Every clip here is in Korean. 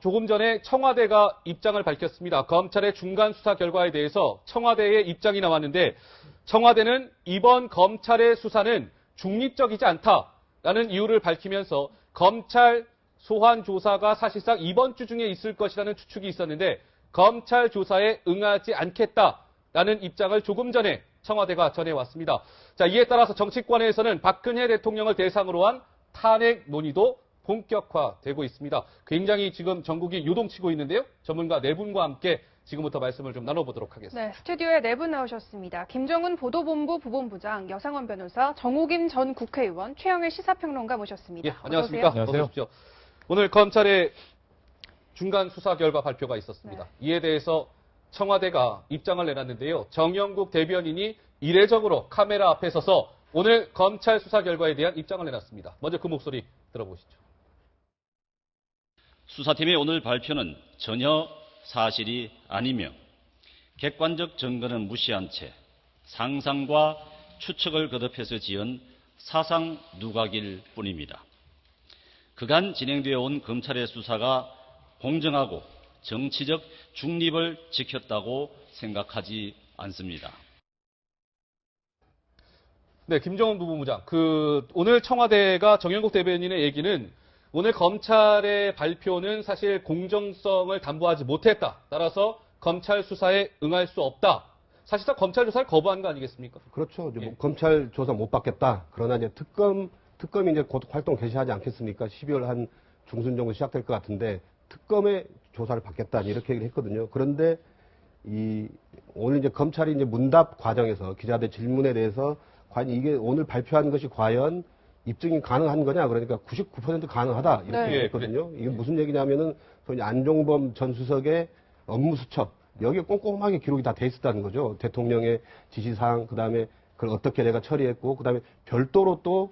조금 전에 청와대가 입장을 밝혔습니다. 검찰의 중간 수사 결과에 대해서 청와대의 입장이 나왔는데 청와대는 이번 검찰의 수사는 중립적이지 않다라는 이유를 밝히면서 검찰 소환 조사가 사실상 이번 주 중에 있을 것이라는 추측이 있었는데 검찰 조사에 응하지 않겠다라는 입장을 조금 전에 청와대가 전해왔습니다. 자, 이에 따라서 정치권에서는 박근혜 대통령을 대상으로 한 탄핵 논의도 본격화되고 있습니다. 굉장히 지금 전국이 요동치고 있는데요. 전문가 네 분과 함께 지금부터 말씀을 좀 나눠보도록 하겠습니다. 네, 스튜디오에 네 분 나오셨습니다. 김정은 보도본부 부본부장, 여상원 변호사, 정호김 전 국회의원, 최영일 시사평론가 모셨습니다. 예, 안녕하십니까? 안녕하세요. 어서 오십시오. 오늘 검찰의 중간 수사 결과 발표가 있었습니다. 네. 이에 대해서 청와대가 입장을 내놨는데요. 정영국 대변인이 이례적으로 카메라 앞에 서서 오늘 검찰 수사 결과에 대한 입장을 내놨습니다. 먼저 그 목소리 들어보시죠. 수사팀의 오늘 발표는 전혀 사실이 아니며 객관적 증거는 무시한 채 상상과 추측을 거듭해서 지은 사상 누각일 뿐입니다. 그간 진행되어 온 검찰의 수사가 공정하고 정치적 중립을 지켰다고 생각하지 않습니다. 네, 김정은 부부부장. 오늘 청와대가 정영국 대변인의 얘기는 오늘 검찰의 발표는 사실 공정성을 담보하지 못했다. 따라서 검찰 수사에 응할 수 없다. 사실상 검찰 조사를 거부한 거 아니겠습니까? 그렇죠. 이제 예. 검찰 조사 못 받겠다. 그러나 이제 특검이 이제 곧 활동 개시하지 않겠습니까? 12월 한 중순 정도 시작될 것 같은데 특검의 조사를 받겠다. 이렇게 얘기를 했거든요. 그런데 오늘 이제 검찰이 이제 문답 과정에서 기자들 질문에 대해서 과연 이게 오늘 발표한 것이 과연 입증이 가능한 거냐? 그러니까 99% 가능하다. 이렇게 네. 했거든요. 이게 무슨 얘기냐면은 소위 안종범 전 수석의 업무 수첩. 여기에 꼼꼼하게 기록이 다 돼 있었다는 거죠. 대통령의 지시사항, 그 다음에 그걸 어떻게 내가 처리했고, 그 다음에 별도로 또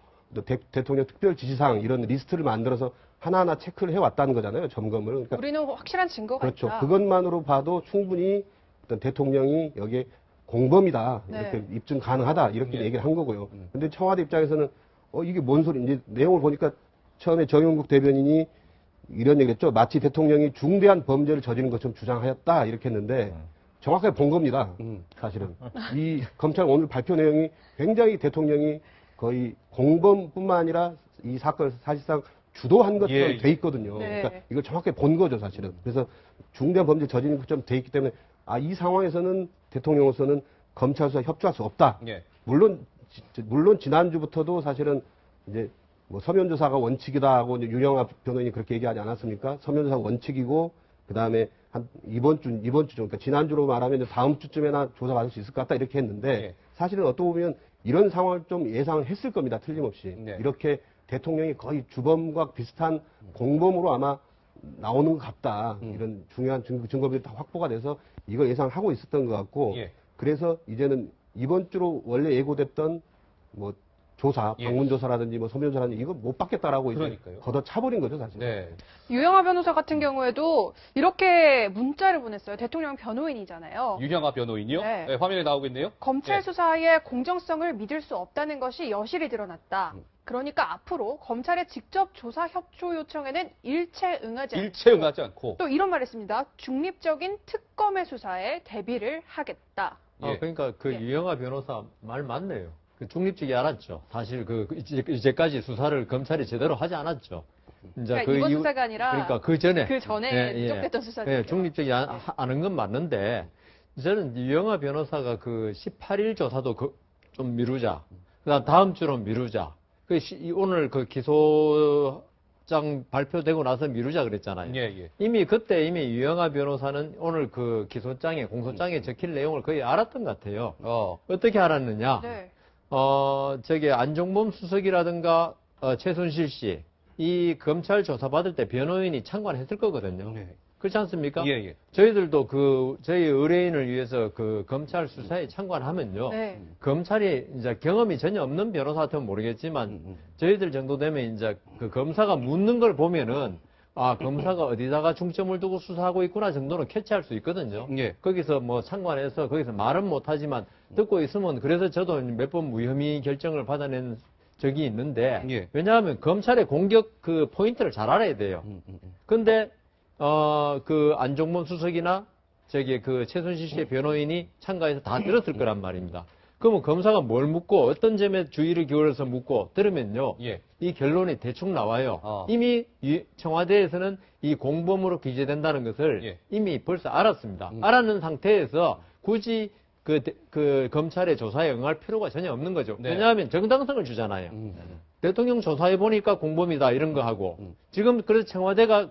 대통령 특별 지시사항 이런 리스트를 만들어서 하나하나 체크를 해왔다는 거잖아요. 점검을. 그러니까 우리는 확실한 증거가 그렇죠. 있다. 그것만으로 봐도 충분히 어떤 대통령이 여기에 공범이다. 네. 이렇게 입증 가능하다. 이렇게 네. 얘기를 한 거고요. 근데 청와대 입장에서는 이게 뭔 소리, 이제 내용을 보니까 처음에 정영국 대변인이 이런 얘기를 했죠. 마치 대통령이 중대한 범죄를 저지른 것처럼 주장하였다. 이렇게 했는데 정확하게 본 겁니다. 사실은. 이 검찰 오늘 발표 내용이 굉장히 대통령이 거의 공범뿐만 아니라 이 사건을 사실상 주도한 것처럼 예. 돼 있거든요. 네. 그러니까 이걸 정확하게 본 거죠, 사실은. 그래서 중대한 범죄 저지른 것처럼 돼 있기 때문에 이 상황에서는 대통령으로서는 검찰 수사에 협조할 수 없다. 예. 물론 지난주부터도 사실은 이제 뭐 서면조사가 원칙이다 하고 이제 유영아 변호인이 그렇게 얘기하지 않았습니까? 서면조사가 원칙이고 그 다음에 한 이번 주 그러니까 지난주로 말하면 이제 다음 주쯤에나 조사받을 수 있을 것 같다 이렇게 했는데 예. 사실은 어떻게 보면 이런 상황을 좀 예상을 했을 겁니다. 틀림없이. 네. 이렇게 대통령이 거의 주범과 비슷한 공범으로 아마 나오는 것 같다. 이런 중요한 증거들이 다 확보가 돼서 이걸 예상하고 있었던 것 같고 예. 그래서 이제는 이번 주로 원래 예고됐던 뭐 조사, 예. 방문조사라든지 뭐 서면조사라든지 이거 못 받겠다라고 이제 그러니까요. 걷어차버린 거죠, 사실. 네. 유영하 변호사 같은 경우에도 이렇게 문자를 보냈어요. 대통령 변호인이잖아요. 윤영아 변호인이요? 네. 네, 화면에 나오고 있네요. 검찰 네. 수사의 공정성을 믿을 수 없다는 것이 여실히 드러났다. 그러니까 앞으로 검찰의 직접 조사 협조 요청에는 일체 응하지 않고 일체 응하지 않고. 또 이런 말 했습니다. 중립적인 특검의 수사에 대비를 하겠다. 예. 그러니까 그 예. 유영하 변호사 말 맞네요. 중립적이 않았죠. 사실 이제까지 수사를 검찰이 제대로 하지 않았죠. 이제 그러니까 이번 수사가 아니라 그러니까 그 전에 그 전에 누적됐던 수사죠. 예, 중립적이 않은 건 맞는데 저는 유영하 변호사가 그 18일 조사도 좀 미루자. 그다음 다음 주로 미루자. 오늘 그 기소장 발표되고 나서 미루자 그랬잖아요. 예, 예. 이미 유영하 변호사는 오늘 그 기소장에 공소장에 적힐 내용을 거의 알았던 것 같아요. 어떻게 알았느냐? 네. 안종범 수석이라든가 최순실 씨 이 검찰 조사 받을 때 변호인이 참관했을 거거든요. 네. 그렇지 않습니까? 예, 예. 저희들도 저희 의뢰인을 위해서 그 검찰 수사에 참관하면요. 네. 검찰이 이제 경험이 전혀 없는 변호사 같으면 모르겠지만 저희들 정도 되면 이제 그 검사가 묻는 걸 보면은 검사가 어디다가 중점을 두고 수사하고 있구나 정도는 캐치할 수 있거든요. 예. 거기서 뭐 참관해서 거기서 말은 못하지만 듣고 있으면 그래서 저도 몇 번 무혐의 결정을 받아낸 적이 있는데 예. 왜냐하면 검찰의 공격 그 포인트를 잘 알아야 돼요. 근데 그 안종범 수석이나 그 최순실 씨의 변호인이 참가해서 다 들었을 거란 말입니다. 그러면 검사가 뭘 묻고 어떤 점에 주의를 기울여서 묻고 들으면요. 예. 이 결론이 대충 나와요. 이미 청와대에서는 이 공범으로 기재된다는 것을 예. 이미 벌써 알았습니다. 알았는 상태에서 굳이 그 검찰의 조사에 응할 필요가 전혀 없는 거죠. 네. 왜냐하면 정당성을 주잖아요. 대통령 조사해 보니까 공범이다 이런 거 하고 지금 그래서 청와대가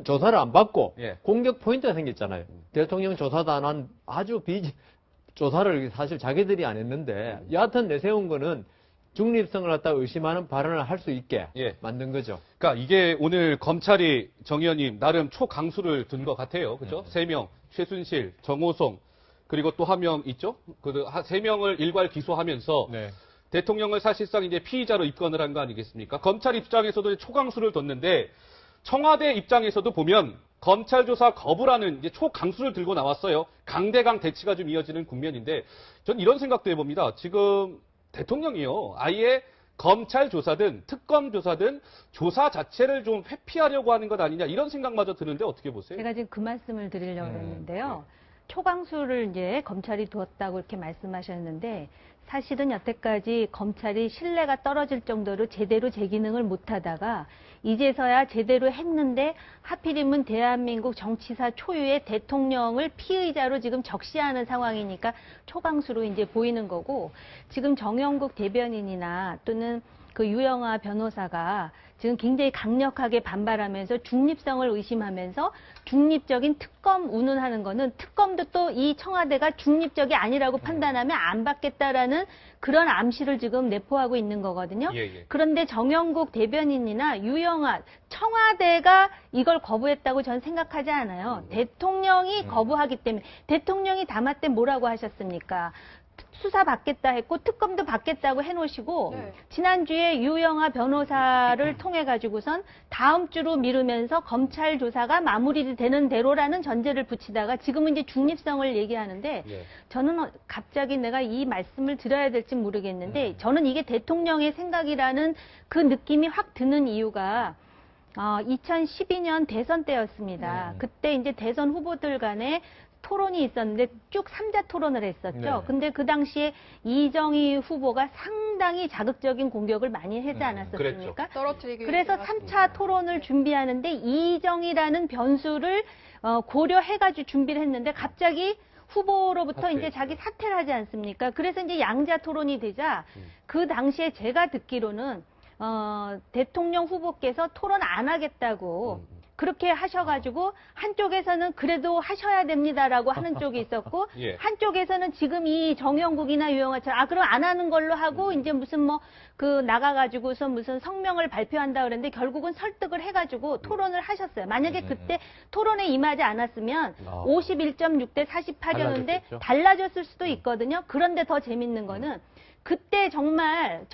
조사를 안 받고 예. 공격 포인트가 생겼잖아요. 대통령 조사도 안 한 아주 조사를 사실 자기들이 안 했는데 여하튼 내세운 거는 중립성을 갖다 의심하는 발언을 할 수 있게 예. 만든 거죠. 그러니까 이게 오늘 검찰이 정 의원님 나름 초강수를 둔 것 같아요. 그죠? 3명, 최순실, 정호성, 그리고 또 한 명 있죠? 그 3명을 일괄 기소하면서 네. 대통령을 사실상 이제 피의자로 입건을 한 거 아니겠습니까? 검찰 입장에서도 초강수를 뒀는데 청와대 입장에서도 보면 검찰 조사 거부라는 이제 초강수를 들고 나왔어요. 강대강 대치가 좀 이어지는 국면인데 전 이런 생각도 해봅니다. 지금 대통령이요. 아예 검찰 조사든 특검 조사든 조사 자체를 좀 회피하려고 하는 것 아니냐 이런 생각마저 드는데 어떻게 보세요? 제가 지금 그 말씀을 드리려고 했는데요. 초강수를 이제 검찰이 두었다고 이렇게 말씀하셨는데 사실은 여태까지 검찰이 신뢰가 떨어질 정도로 제대로 제 기능을 못하다가 이제서야 제대로 했는데 하필이면 대한민국 정치사 초유의 대통령을 피의자로 지금 적시하는 상황이니까 초강수로 이제 보이는 거고 지금 정영국 대변인이나 또는 그 유영아 변호사가 지금 굉장히 강력하게 반발하면서 중립성을 의심하면서 중립적인 특검 운운하는 거는 특검도 또 이 청와대가 중립적이 아니라고 판단하면 안 받겠다라는 그런 암시를 지금 내포하고 있는 거거든요. 예. 그런데 정영국 대변인이나 유영아 청와대가 이걸 거부했다고 저는 생각하지 않아요. 대통령이 거부하기 때문에 대통령이 담화 때 뭐라고 하셨습니까? 수사 받겠다 했고 특검도 받겠다고 해놓으시고 네. 지난주에 유영아 변호사를 통해 가지고선 다음 주로 미루면서 검찰 조사가 마무리 되는 대로라는 전제를 붙이다가 지금은 이제 중립성을 얘기하는데 예. 저는 갑자기 내가 이 말씀을 드려야 될지 모르겠는데 저는 이게 대통령의 생각이라는 그 느낌이 확 드는 이유가 2012년 대선 때였습니다. 그때 이제 대선 후보들 간에 토론이 있었는데 쭉 3자 토론을 했었죠. 네. 근데 그 당시에 이정희 후보가 상당히 자극적인 공격을 많이 하지 않았었습니까? 떨어뜨리기 그래서 위해서 3차 토론을 준비하는데 이정희라는 변수를 고려해가지고 준비를 했는데 갑자기 후보로부터 이제 자기 사퇴를 하지 않습니까? 그래서 이제 양자 토론이 되자 그 당시에 제가 듣기로는 대통령 후보께서 토론 안 하겠다고 그렇게 하셔가지고 한쪽에서는 그래도 하셔야 됩니다라고 하는 쪽이 있었고 예. 한쪽에서는 지금 이 정영국이나 유영아처럼 그럼 안 하는 걸로 하고 이제 무슨 나가가지고서 무슨 성명을 발표한다 그랬는데 결국은 설득을 해가지고 토론을 하셨어요. 만약에 그때 토론에 임하지 않았으면 51.6대 48이었는데 달라졌겠죠. 달라졌을 수도 있거든요. 그런데 더 재밌는 거는 그때 정말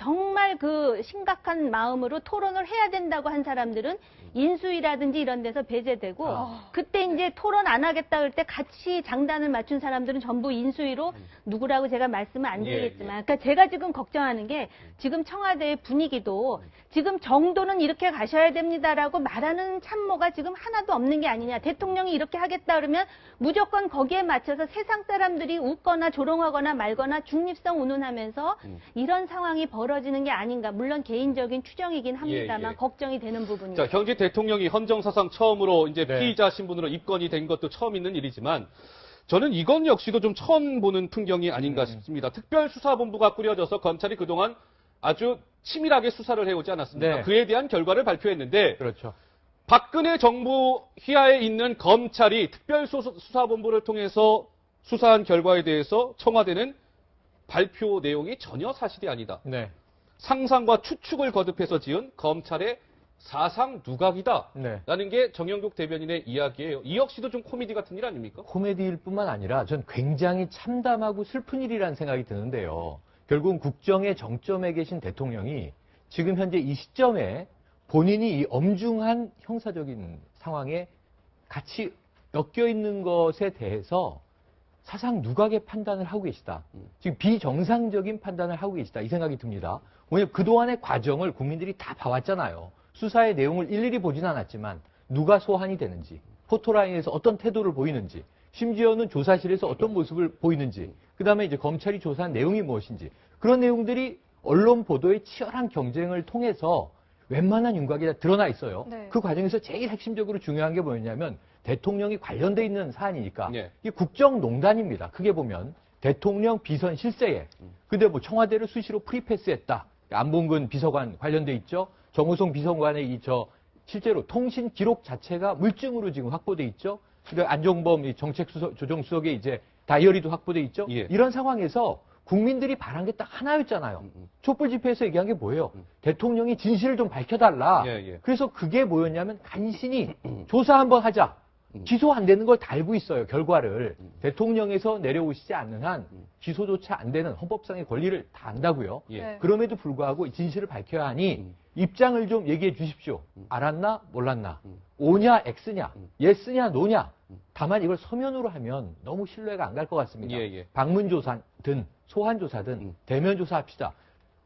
그 심각한 마음으로 토론을 해야 된다고 한 사람들은 인수위라든지 이런 데서 배제되고 그때 이제 토론 안 하겠다 그럴 때 같이 장단을 맞춘 사람들은 전부 인수위로 누구라고 제가 말씀을 안 드리겠지만 그러니까 제가 지금 걱정하는 게 지금 청와대의 분위기도 지금 정도는 이렇게 가셔야 됩니다라고 말하는 참모가 지금 하나도 없는 게 아니냐. 대통령이 이렇게 하겠다 그러면 무조건 거기에 맞춰서 세상 사람들이 웃거나 조롱하거나 말거나 중립성 운운하면서 이런 상황이 벌어지는 게 아닌가. 물론 개인적인 추정이긴 합니다만 예. 걱정이 되는 부분이죠. 자, 현재 대통령이 헌정사상 처음으로 이제 네. 피의자 신분으로 입건이 된 것도 처음 있는 일이지만 저는 이건 역시도 좀 처음 보는 풍경이 아닌가 싶습니다. 특별수사본부가 꾸려져서 검찰이 그동안 아주 치밀하게 수사를 해오지 않았습니까? 네. 그에 대한 결과를 발표했는데 그렇죠. 박근혜 정부 휘하에 있는 검찰이 특별수사본부를 통해서 수사한 결과에 대해서 청와대는 발표 내용이 전혀 사실이 아니다. 네. 상상과 추측을 거듭해서 지은 검찰의 사상 누각이다. 네. 라는 게 정영국 대변인의 이야기예요. 이 역시도 좀 코미디 같은 일 아닙니까? 코미디일 뿐만 아니라 전 굉장히 참담하고 슬픈 일이라는 생각이 드는데요. 결국은 국정의 정점에 계신 대통령이 지금 현재 이 시점에 본인이 이 엄중한 형사적인 상황에 같이 엮여 있는 것에 대해서 사상 누각의 판단을 하고 계시다. 지금 비정상적인 판단을 하고 계시다. 이 생각이 듭니다. 왜냐하면 그동안의 과정을 국민들이 다 봐왔잖아요. 수사의 내용을 일일이 보진 않았지만 누가 소환이 되는지 포토라인에서 어떤 태도를 보이는지, 심지어는 조사실에서 어떤 모습을 보이는지, 그 다음에 이제 검찰이 조사한 내용이 무엇인지, 그런 내용들이 언론 보도의 치열한 경쟁을 통해서 웬만한 윤곽이 다 드러나 있어요. 네. 그 과정에서 제일 핵심적으로 중요한 게 뭐였냐면 대통령이 관련돼 있는 사안이니까 예. 이게 국정농단입니다. 크게 보면 대통령 비선 실세에 근데 뭐 청와대를 수시로 프리패스했다. 안봉근 비서관 관련돼 있죠. 정호성 비서관의 실제로 통신 기록 자체가 물증으로 지금 확보돼 있죠. 근데 안종범 이 정책조정수석의 이제 다이어리도 확보돼 있죠. 예. 이런 상황에서 국민들이 바란 게 딱 하나였잖아요. 촛불 집회에서 얘기한 게 뭐예요? 대통령이 진실을 좀 밝혀달라. 예, 예. 그래서 그게 뭐였냐면 간신히 조사 한번 하자. 기소 안 되는 걸 다 알고 있어요. 결과를. 대통령에서 내려오시지 않는 한 기소조차 안 되는 헌법상의 권리를 다 안다고요. 예. 네. 그럼에도 불구하고 진실을 밝혀야 하니 입장을 좀 얘기해 주십시오. 알았나 몰랐나. O냐 X냐. 예스냐 노냐. 다만 이걸 서면으로 하면 너무 신뢰가 안 갈 것 같습니다. 예, 예. 방문조사든 소환조사든 대면조사 합시다.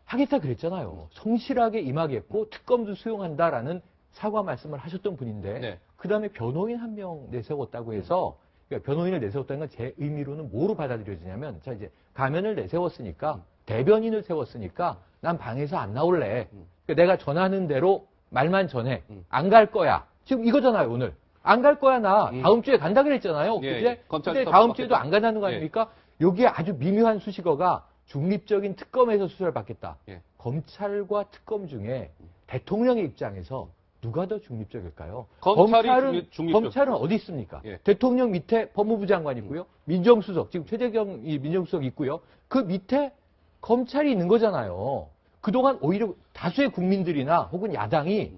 하겠다 그랬잖아요. 성실하게 임하겠고 특검도 수용한다라는 사과 말씀을 하셨던 분인데 네. 그다음에 변호인 한 명 내세웠다고 해서 그러니까 변호인을 내세웠다는 건 제 의미로는 뭐로 받아들여지냐면 자 이제 가면을 내세웠으니까 대변인을 세웠으니까 난 방에서 안 나올래. 그러니까 내가 전하는 대로 말만 전해. 안 갈 거야. 지금 이거잖아요 오늘. 안 갈 거야 나 다음 주에 간다 그랬잖아요. 예, 그제? 예. 검찰 근데 수사 다음 주에도 받겠다. 안 간다는 거 예. 아닙니까? 여기에 아주 미묘한 수식어가 중립적인 특검에서 수사를 받겠다. 예. 검찰과 특검 중에 대통령의 입장에서 누가 더 중립적일까요? 검찰이 중립적. 검찰은 어디 있습니까? 예. 대통령 밑에 법무부 장관 있고요. 민정수석, 지금 최재경이 민정수석 있고요. 그 밑에 검찰이 있는 거잖아요. 그동안 오히려 다수의 국민들이나 혹은 야당이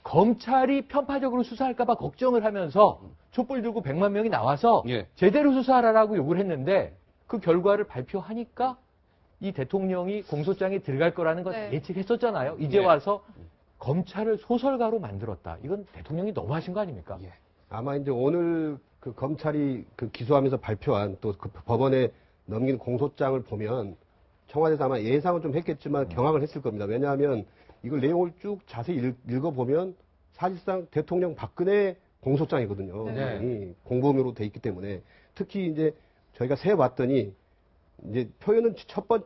검찰이 편파적으로 수사할까봐 걱정을 하면서 촛불 들고 100만 명이 나와서 예. 제대로 수사하라고 요구를 했는데 그 결과를 발표하니까 이 대통령이 공소장에 들어갈 거라는 건 네. 예측했었잖아요. 이제 네. 와서 검찰을 소설가로 만들었다. 이건 대통령이 너무하신 거 아닙니까? 예. 아마 이제 오늘 그 검찰이 그 기소하면서 발표한 또 그 법원에 넘긴 공소장을 보면 청와대에서 아마 예상은 좀 했겠지만 경악을 했을 겁니다. 왜냐하면 이걸 내용을 쭉 자세히 읽어보면 사실상 대통령 박근혜 공소장이거든요. 네. 이 공범으로 돼 있기 때문에 특히 이제 저희가 세봤더니 이제 표현은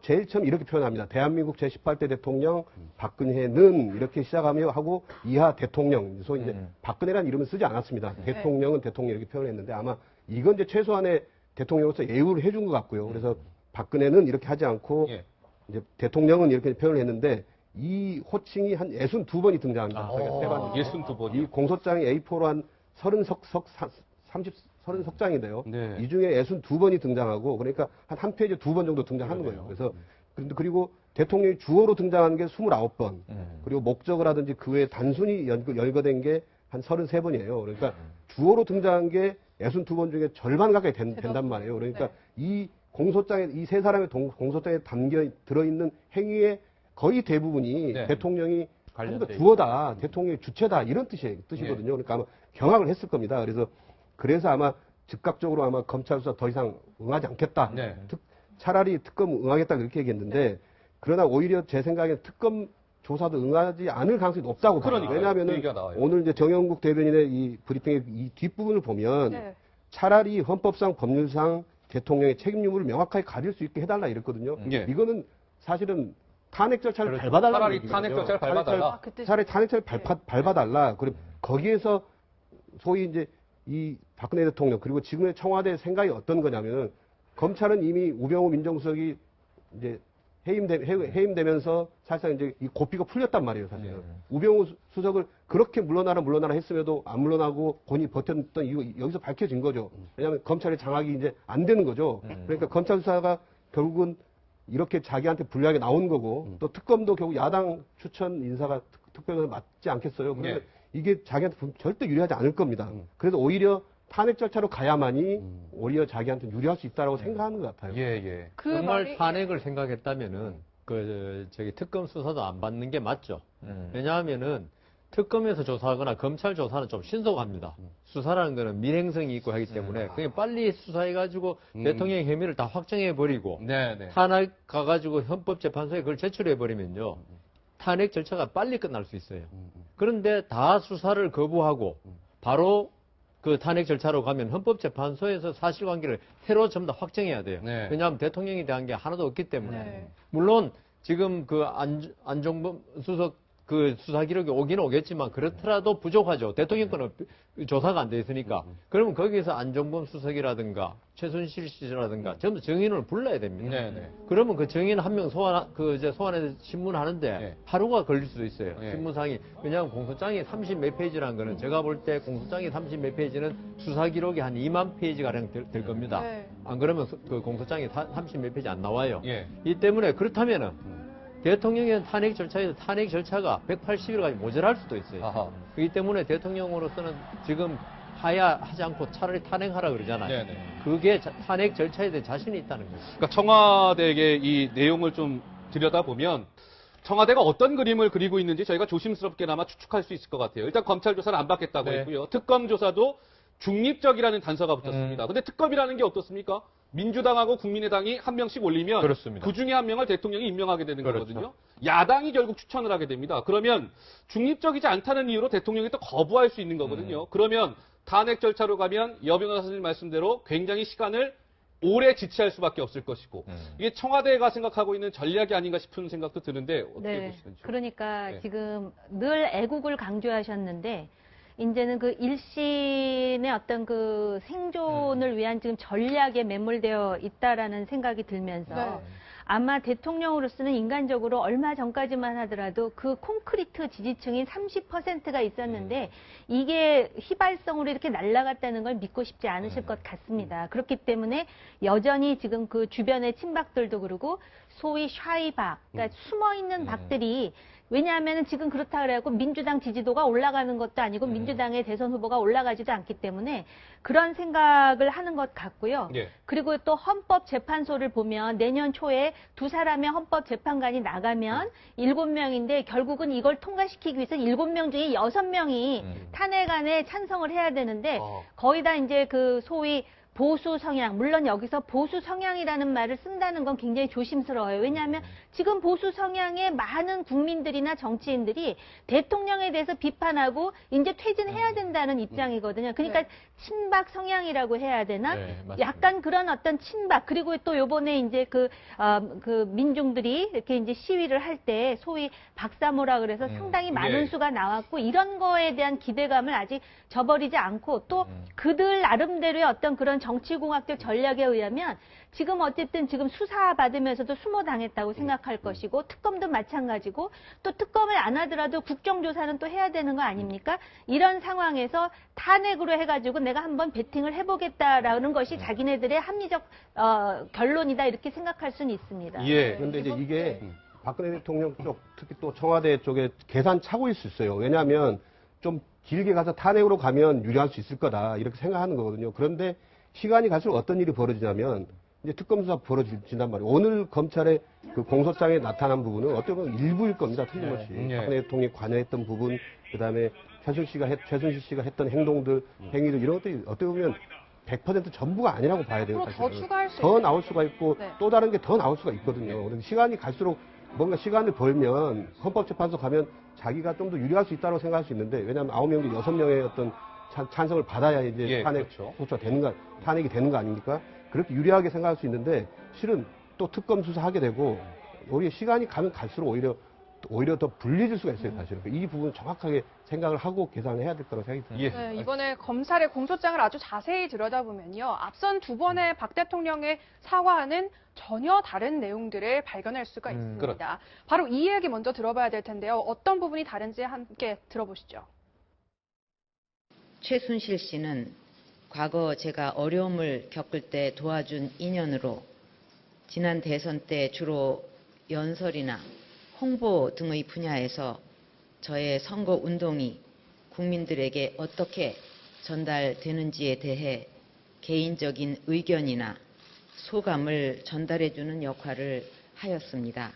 제일 처음 이렇게 표현합니다. 대한민국 제18대 대통령 박근혜는 이렇게 시작하며 하고 이하 대통령. 소위 이제 박근혜라는 이름은 쓰지 않았습니다. 대통령은 대통령 이렇게 표현했는데 아마 이건 이제 최소한의 대통령으로서 예우를 해준 것 같고요. 그래서 박근혜는 이렇게 하지 않고 예. 이제 대통령은 이렇게 표현을 했는데 이 호칭이 한 62번이 등장합니다. 저희가 세봤는데 62번이요. 이 공소장이 A4로 한 30석장인데요. 네. 이 중에 62번이 등장하고 그러니까 한 페이지에 2번 정도 등장하는 거예요. 그래서 그리고 대통령이 주어로 등장하는 게 29번. 그리고 목적을 하든지 그 외에 단순히 열거된 게 한 33번이에요. 그러니까 주어로 등장한 게 62번 중에 절반 가까이 된단 말이에요. 그러니까 이 공소장에 이 세 사람의 공소장에 들어있는 행위의 거의 대부분이 네. 대통령이 관련돼 하니까 주어다, 대통령의 주체다 이런 뜻이거든요. 그러니까 아마 경악을 했을 겁니다. 그래서 아마 즉각적으로 아마 검찰 수사 더 이상 응하지 않겠다. 네. 차라리 특검 응하겠다 그렇게 얘기했는데 그러나 오히려 제 생각엔 특검 조사도 응하지 않을 가능성이 높다고 봐요. 그러니까요. 왜냐하면 그 얘기가 나와요. 오늘 이제 정영국 대변인의 이 브리핑의 이 뒷부분을 보면 네. 차라리 헌법상 법률상 대통령의 책임 유무를 명확하게 가릴 수 있게 해달라 이랬거든요. 예. 이거는 사실은 탄핵 절차를 그렇죠. 밟아달라. 차라리 탄핵 절차를 밟아달라. 그 뜻이- 차라리 탄핵 절차를 밟아달라. 그리고 거기에서 소위 이제 이 박근혜 대통령 그리고 지금의 청와대 생각이 어떤 거냐면은 검찰은 이미 우병우 민정수석이 이제 해임되면서 사실상 이제 이 고삐가 풀렸단 말이에요, 사실은. 우병우 수석을 그렇게 물러나라 했음에도 안 물러나고 본인이 버텼던 이유 여기서 밝혀진 거죠. 왜냐하면 검찰의 장악이 이제 안 되는 거죠. 그러니까 검찰 수사가 결국은 이렇게 자기한테 불리하게 나온 거고 또 특검도 결국 야당 추천 인사가 특별히 맞지 않겠어요. 그러면 예. 이게 자기한테 절대 유리하지 않을 겁니다. 그래서 오히려 탄핵 절차로 가야만이 오히려 자기한테 유리할 수 있다고 생각하는 것 같아요. 예, 예. 그 정말 말이 탄핵을 생각했다면은 특검 수사도 안 받는 게 맞죠. 왜냐하면은 특검에서 조사하거나 검찰 조사는 좀 신속합니다. 수사라는 거는 밀행성이 있고 하기 때문에 그냥 빨리 수사해가지고 대통령의 혐의를 다 확정해버리고 네, 네. 탄핵 가가지고 헌법재판소에 그걸 제출해버리면요. 탄핵 절차가 빨리 끝날 수 있어요. 그런데 다 수사를 거부하고 바로 그 탄핵 절차로 가면 헌법재판소에서 사실관계를 새로 전부 다 확정해야 돼요. 네. 왜냐하면 대통령에 대한 게 하나도 없기 때문에. 네. 물론 지금 그 안종범 수석 그 수사 기록이 오긴 오겠지만 그렇더라도 부족하죠. 대통령권은 조사가 안 돼 있으니까. 그러면 거기에서 안종범 수석이라든가 최순실 씨라든가 전부 증인을 불러야 됩니다. 네, 네. 그러면 그 증인 한 명 소환해서 신문하는데 네. 하루가 걸릴 수도 있어요. 네. 신문상이. 왜냐하면 공소장이 30 몇 페이지라는 거는 제가 볼 때 공소장이 30 몇 페이지는 수사 기록이 한 2만 페이지가량 될 겁니다. 네. 안 그러면 그 공소장이 30 몇 페이지 안 나와요. 예. 이 때문에 그렇다면은 대통령의 탄핵 절차에서 탄핵 절차가 180일까지 모자랄 수도 있어요. 아하. 그렇기 때문에 대통령으로서는 지금 하지 않고 차라리 탄핵하라 그러잖아요. 네네. 그게 탄핵 절차에 대해 자신이 있다는 거죠. 그러니까 청와대에게 이 내용을 좀 들여다보면 청와대가 어떤 그림을 그리고 있는지 저희가 조심스럽게나마 추측할 수 있을 것 같아요. 일단 검찰 조사는 안 받겠다고 네. 했고요. 특검 조사도 중립적이라는 단서가 붙었습니다. 근데 특검이라는 게 어떻습니까? 민주당하고 국민의당이 한 명씩 올리면 그렇습니다. 그 중에 한 명을 대통령이 임명하게 되는 그렇죠. 거거든요. 야당이 결국 추천을 하게 됩니다. 그러면 중립적이지 않다는 이유로 대통령이 또 거부할 수 있는 거거든요. 그러면 탄핵 절차로 가면 여 변호사님 말씀대로 굉장히 시간을 오래 지체할 수밖에 없을 것이고 이게 청와대가 생각하고 있는 전략이 아닌가 싶은 생각도 드는데 어떻게 보시는지. 그러니까 네. 지금 늘 애국을 강조하셨는데 이제는 그 일신의 어떤 그 생존을 위한 지금 전략에 매몰되어 있다라는 생각이 들면서 네. 아마 대통령으로서는 인간적으로 얼마 전까지만 하더라도 그 콘크리트 지지층인 30%가 있었는데 이게 휘발성으로 이렇게 날아갔다는 걸 믿고 싶지 않으실 것 같습니다. 그렇기 때문에 여전히 지금 그 주변의 친박들도 그러고 소위 샤이박, 그러니까 숨어있는 박들이 왜냐하면 지금 그렇다 그래갖고 민주당 지지도가 올라가는 것도 아니고 민주당의 대선 후보가 올라가지도 않기 때문에 그런 생각을 하는 것 같고요. 예. 그리고 또 헌법재판소를 보면 내년 초에 두 사람의 헌법재판관이 나가면 7명인데 결국은 이걸 통과시키기 위해서 7명 중에 6명이 탄핵안에 찬성을 해야 되는데 거의 다 이제 그 소위 보수 성향, 물론 여기서 보수 성향이라는 말을 쓴다는 건 굉장히 조심스러워요. 왜냐하면 지금 보수 성향의 많은 국민들이나 정치인들이 대통령에 대해서 비판하고 이제 퇴진해야 된다는 입장이거든요. 그러니까 네. 친박 성향이라고 해야 되나? 네, 맞습니다. 약간 그런 어떤 친박, 그리고 또 요번에 이제 그 민중들이 이렇게 이제 시위를 할 때 소위 박사모라 그래서 상당히 많은 예. 수가 나왔고 이런 거에 대한 기대감을 아직 저버리지 않고 또 그들 나름대로의 어떤 그런 정치공학적 전략에 의하면 지금 어쨌든 지금 수사 받으면서도 수모당했다고 생각할 것이고 특검도 마찬가지고 또 특검을 안 하더라도 국정조사는 또 해야 되는 거 아닙니까? 이런 상황에서 탄핵으로 해가지고 내가 한번 배팅을 해보겠다라는 것이 자기네들의 합리적 결론이다 이렇게 생각할 수는 있습니다. 예. 그런데 이제 이게 박근혜 대통령 쪽, 특히 또 청와대 쪽에 계산 차고일 수 있어요. 왜냐하면 좀 길게 가서 탄핵으로 가면 유리할 수 있을 거다 이렇게 생각하는 거거든요. 그런데 시간이 갈수록 어떤 일이 벌어지냐면 이제 특검 수사 벌어진단 말이에요. 오늘 검찰의 그 공소장에 나타난 부분은 어떻게 보면 일부일 겁니다. 틀림없이. 예. 박근혜 대통령이 관여했던 부분, 그다음에 최순실 씨가 했던 행동들, 행위들 이런 것들이 어떻게 보면 100% 전부가 아니라고 봐야 돼요. 앞으로 더 사실은. 추가할 수 더 있는. 나올 수가 있고 네. 또 다른 게 더 나올 수가 있거든요. 그래서 시간이 갈수록 뭔가 시간을 벌면 헌법재판소 가면 자기가 좀 더 유리할 수 있다고 생각할 수 있는데 왜냐하면 9명 중 6명의 어떤 찬성을 받아야 이제 예, 탄핵 그렇죠. 소추가 되는 거 탄핵이 되는 거 아닙니까? 그렇게 유리하게 생각할 수 있는데 실은 또 특검 수사하게 되고 오히려 시간이 가면 갈수록 오히려 더 불리해질 수가 있어요, 사실은. 이 부분을 정확하게 생각을 하고 계산해야 될 거라고 생각이 듭니다. 예. 네, 이번에 검찰의 공소장을 아주 자세히 들여다보면요. 앞선 두 번의 박 대통령의 사과는 전혀 다른 내용들을 발견할 수가 있습니다. 그렇죠. 바로 이 이야기 먼저 들어봐야 될 텐데요. 어떤 부분이 다른지 함께 들어보시죠. 최순실 씨는 과거 제가 어려움을 겪을 때 도와준 인연으로 지난 대선 때 주로 연설이나 홍보 등의 분야에서 저의 선거 운동이 국민들에게 어떻게 전달되는지에 대해 개인적인 의견이나 소감을 전달해주는 역할을 하였습니다.